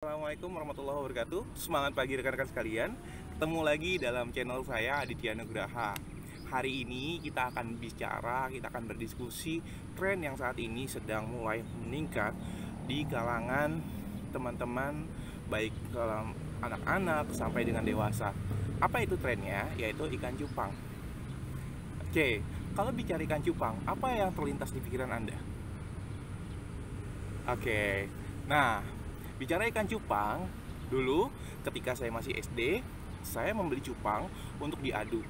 Assalamualaikum warahmatullahi wabarakatuh. Semangat pagi rekan-rekan sekalian. Ketemu lagi dalam channel saya, Aditya Nugraha. Hari ini kita akan berdiskusi tren yang saat ini sedang mulai meningkat di kalangan teman-teman, baik dalam anak-anak sampai dengan dewasa. Apa itu trennya? Yaitu ikan cupang. Oke, kalau bicara ikan cupang, apa yang terlintas di pikiran Anda? Oke, nah, bicara ikan cupang, dulu ketika saya masih SD, saya membeli cupang untuk diadu.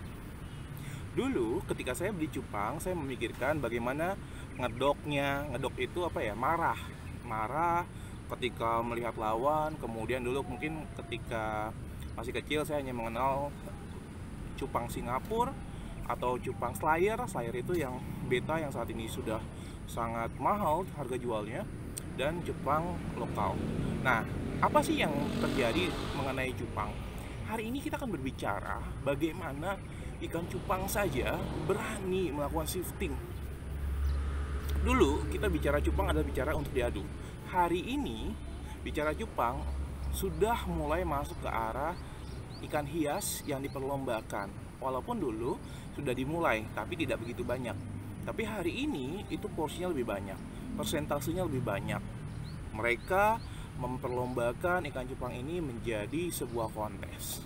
Dulu ketika saya beli cupang, saya memikirkan bagaimana ngedoknya. Ngedok itu apa ya? Marah ketika melihat lawan. Kemudian dulu mungkin ketika masih kecil saya hanya mengenal cupang Singapura atau cupang Slayer. Slayer itu yang beta yang saat ini sudah sangat mahal harga jualnya, dan cupang lokal. Nah, apa sih yang terjadi mengenai cupang? Hari ini kita akan berbicara bagaimana ikan cupang saja berani melakukan shifting. Dulu kita bicara cupang adalah bicara untuk diadu. Hari ini bicara cupang sudah mulai masuk ke arah ikan hias yang diperlombakan. Walaupun dulu sudah dimulai, tapi tidak begitu banyak. Tapi hari ini itu porsinya lebih banyak, persentasenya lebih banyak. Mereka memperlombakan ikan cupang ini menjadi sebuah kontes.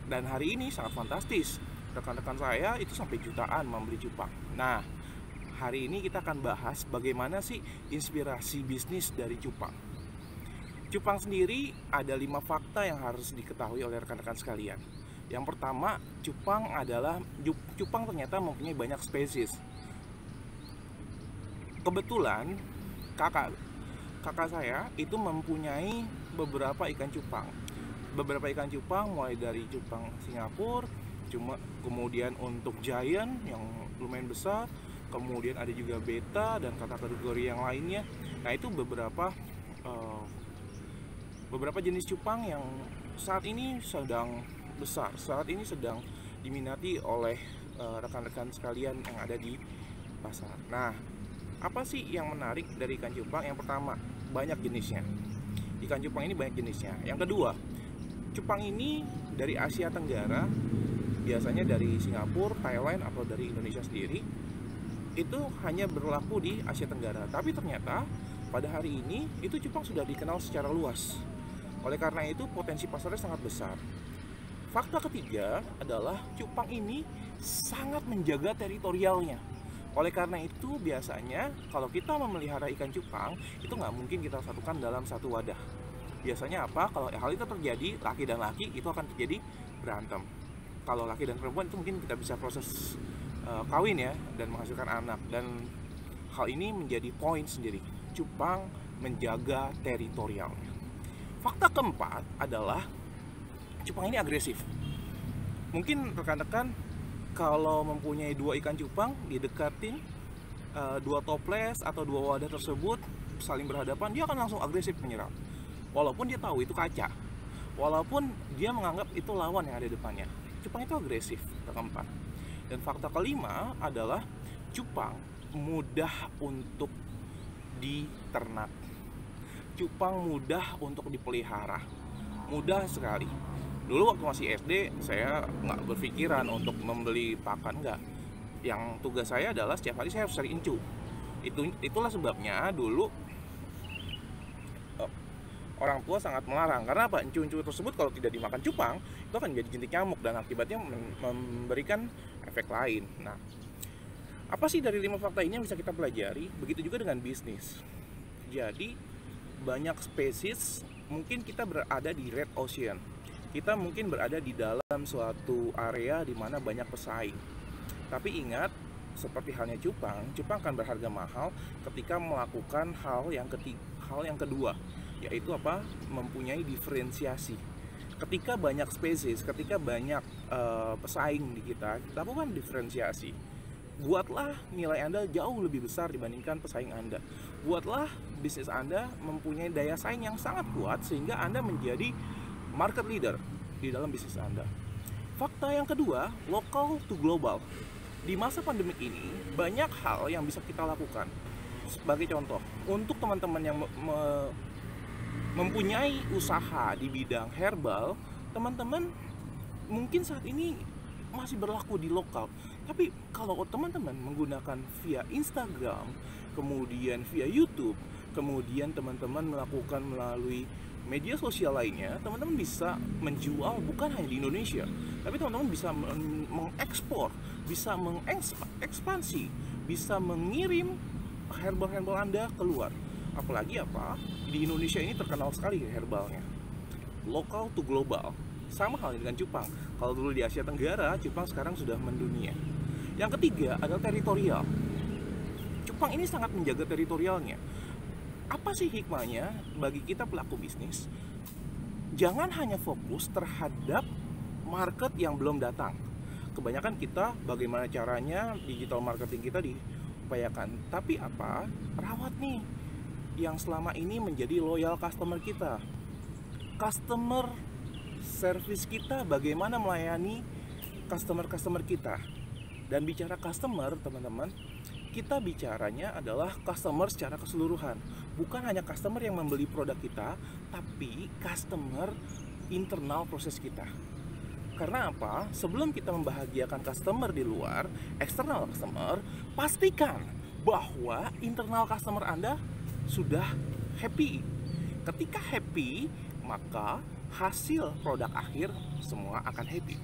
Dan hari ini sangat fantastis. Rekan-rekan saya itu sampai jutaan membeli cupang. Nah, hari ini kita akan bahas bagaimana sih inspirasi bisnis dari cupang. Cupang sendiri ada 5 fakta yang harus diketahui oleh rekan-rekan sekalian. Yang pertama, cupang ternyata mempunyai banyak spesies. Kebetulan kakak saya itu mempunyai beberapa ikan cupang. Beberapa ikan cupang mulai dari cupang Singapura, kemudian untuk giant yang lumayan besar, kemudian ada juga beta dan kategori yang lainnya. Nah, itu beberapa jenis cupang yang saat ini sedang besar, saat ini sedang diminati oleh rekan-rekan sekalian yang ada di pasar. Nah, apa sih yang menarik dari ikan cupang? Yang pertama, banyak jenisnya. Ikan cupang ini banyak jenisnya. Yang kedua, cupang ini dari Asia Tenggara, biasanya dari Singapura, Thailand, atau dari Indonesia sendiri. Itu hanya berlaku di Asia Tenggara. Tapi ternyata pada hari ini itu cupang sudah dikenal secara luas. Oleh karena itu potensi pasarnya sangat besar. Fakta ketiga adalah cupang ini sangat menjaga teritorialnya. Oleh karena itu biasanya kalau kita memelihara ikan cupang itu nggak mungkin kita satukan dalam satu wadah. Biasanya apa? Kalau hal itu terjadi, laki dan laki itu akan terjadi berantem. Kalau laki dan perempuan itu mungkin kita bisa proses kawin ya, dan menghasilkan anak. Dan hal ini menjadi poin sendiri. Cupang menjaga teritorialnya. Fakta keempat adalah cupang ini agresif. Mungkin rekan-rekan kalau mempunyai 2 ikan cupang didekatin 2 toples atau 2 wadah tersebut saling berhadapan, dia akan langsung agresif menyerang. Walaupun dia tahu itu kaca, walaupun dia menganggap itu lawan yang ada di depannya. Cupang itu agresif, keempat. Dan fakta kelima adalah cupang mudah untuk diternak. Cupang mudah untuk dipelihara, mudah sekali. Dulu waktu masih SD, saya nggak berpikiran untuk membeli pakan, nggak. Yang tugas saya adalah setiap hari saya harus cari incu. Itulah sebabnya dulu orang tua sangat melarang. Karena apa? Incu-incu tersebut kalau tidak dimakan cupang, itu akan menjadi jentik nyamuk dan akibatnya memberikan efek lain. Nah, apa sih dari 5 fakta ini yang bisa kita pelajari? Begitu juga dengan bisnis. Jadi, banyak spesies, mungkin kita berada di red ocean. Kita mungkin berada di dalam suatu area di mana banyak pesaing. Tapi ingat, seperti halnya cupang akan berharga mahal ketika melakukan hal yang kedua, yaitu apa? Mempunyai diferensiasi. Ketika banyak spesies, ketika banyak pesaing di kita, lakukan diferensiasi. Buatlah nilai Anda jauh lebih besar dibandingkan pesaing Anda. Buatlah bisnis Anda mempunyai daya saing yang sangat kuat sehingga Anda menjadi market leader di dalam bisnis Anda. Fakta yang kedua, local to global. Di masa pandemik ini, banyak hal yang bisa kita lakukan. Sebagai contoh, untuk teman-teman yang mempunyai usaha di bidang herbal, teman-teman mungkin saat ini masih berlaku di lokal. Tapi kalau teman-teman menggunakan via Instagram, kemudian via YouTube, kemudian teman-teman melakukan melalui media sosial lainnya, teman-teman bisa menjual bukan hanya di Indonesia, tapi teman-teman bisa mengekspor, bisa mengekspansi, bisa mengirim herbal-herbal Anda keluar. Apalagi di Indonesia ini terkenal sekali herbalnya, lokal to global. Sama halnya dengan Jepang. Kalau dulu di Asia Tenggara, Jepang sekarang sudah mendunia. Yang ketiga adalah teritorial. Jepang ini sangat menjaga teritorialnya. Apa sih hikmahnya bagi kita pelaku bisnis? Jangan hanya fokus terhadap market yang belum datang. Kebanyakan kita bagaimana caranya digital marketing kita diupayakan. Tapi rawat nih yang selama ini menjadi loyal customer kita. Customer service kita, bagaimana melayani customer kita. Dan bicara customer, teman-teman, kita bicaranya adalah customer secara keseluruhan. Bukan hanya customer yang membeli produk kita, tapi customer internal proses kita. Karena sebelum kita membahagiakan customer di luar, eksternal customer, pastikan bahwa internal customer Anda sudah happy. Ketika happy, maka hasil produk akhir semua akan happy.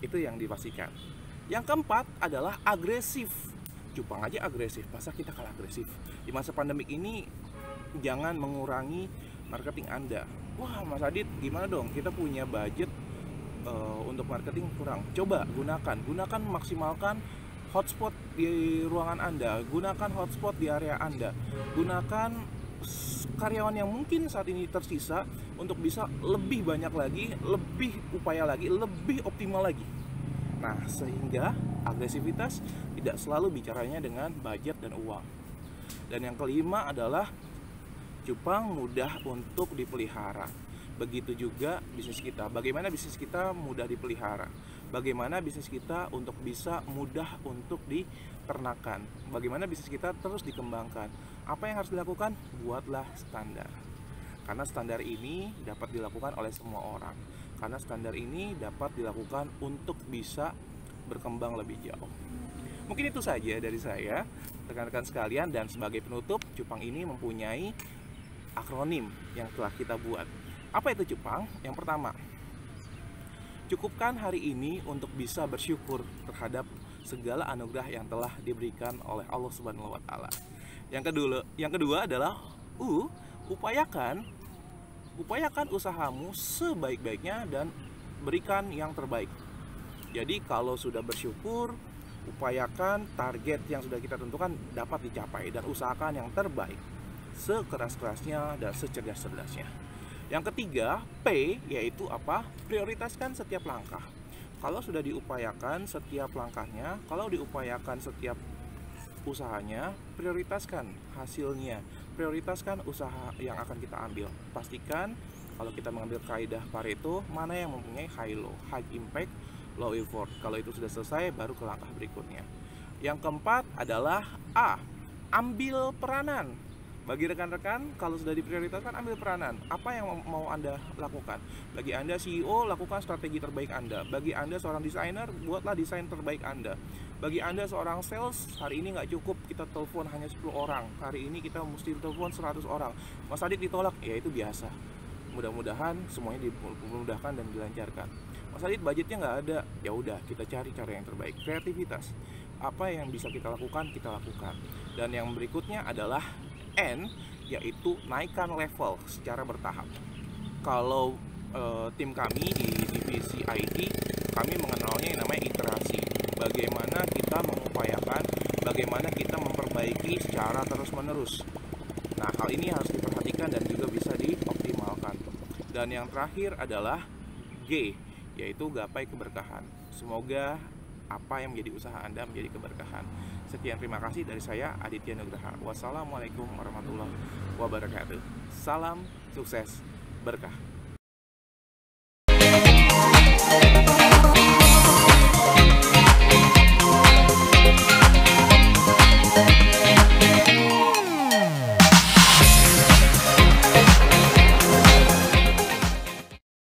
Itu yang dipastikan. Yang keempat adalah agresif. Jepang aja agresif, masa kita kalah agresif? Di masa pandemik ini jangan mengurangi marketing Anda. Wah, Mas Adit, gimana dong? Kita punya budget untuk marketing kurang. Coba gunakan maksimalkan hotspot di ruangan Anda, gunakan hotspot di area Anda, gunakan karyawan yang mungkin saat ini tersisa untuk bisa lebih banyak lagi, lebih upaya lagi, lebih optimal lagi. Nah, sehingga agresivitas tidak selalu bicaranya dengan budget dan uang. Dan yang kelima adalah Jepang mudah untuk dipelihara. Begitu juga bisnis kita. Bagaimana bisnis kita mudah dipelihara? Bagaimana bisnis kita untuk bisa mudah untuk diternakan? Bagaimana bisnis kita terus dikembangkan? Apa yang harus dilakukan? Buatlah standar. Karena standar ini dapat dilakukan oleh semua orang. Karena standar ini dapat dilakukan untuk bisa berkembang lebih jauh. Mungkin itu saja dari saya, rekan-rekan sekalian. Dan sebagai penutup, Jepang ini mempunyai akronim yang telah kita buat. Apa itu Jepang? Yang pertama, cukupkan hari ini untuk bisa bersyukur terhadap segala anugerah yang telah diberikan oleh Allah Subhanahu wa Ta'ala. Yang kedua adalah upayakan usahamu sebaik-baiknya dan berikan yang terbaik. Jadi kalau sudah bersyukur, upayakan target yang sudah kita tentukan dapat dicapai dan usahakan yang terbaik sekeras-kerasnya dan secerdas-cerdasnya. Yang ketiga, P, yaitu prioritaskan setiap langkah. Kalau sudah diupayakan setiap langkahnya, kalau diupayakan setiap usahanya, prioritaskan hasilnya, prioritaskan usaha yang akan kita ambil. Pastikan kalau kita mengambil kaidah Pareto, mana yang mempunyai high low, high impact, low effort. Kalau itu sudah selesai, baru ke langkah berikutnya. Yang keempat adalah A, ambil peranan. Bagi rekan-rekan, kalau sudah diprioritaskan, ambil peranan. Apa yang mau Anda lakukan? Bagi Anda CEO, lakukan strategi terbaik Anda. Bagi Anda seorang desainer, buatlah desain terbaik Anda. Bagi Anda seorang sales, hari ini nggak cukup kita telepon hanya 10 orang. Hari ini kita mesti telepon 100 orang. Mas Adit ditolak, ya itu biasa. Mudah-mudahan semuanya dimudahkan dan dilancarkan. Mas Adit budgetnya nggak ada, ya udah kita cari cara yang terbaik. Kreativitas, apa yang bisa kita lakukan, kita lakukan. Dan yang berikutnya adalah N, yaitu naikkan level secara bertahap. Kalau tim kami di divisi IT, kami mengenalnya yang namanya iterasi. Bagaimana kita mengupayakan, bagaimana kita memperbaiki secara terus-menerus. Nah, hal ini harus diperhatikan dan juga bisa dioptimalkan. Dan yang terakhir adalah G, yaitu gapai keberkahan. Semoga apa yang menjadi usaha Anda menjadi keberkahan. Sekian, terima kasih dari saya, Aditya Nugraha. Wassalamualaikum warahmatullahi wabarakatuh. Salam sukses berkah.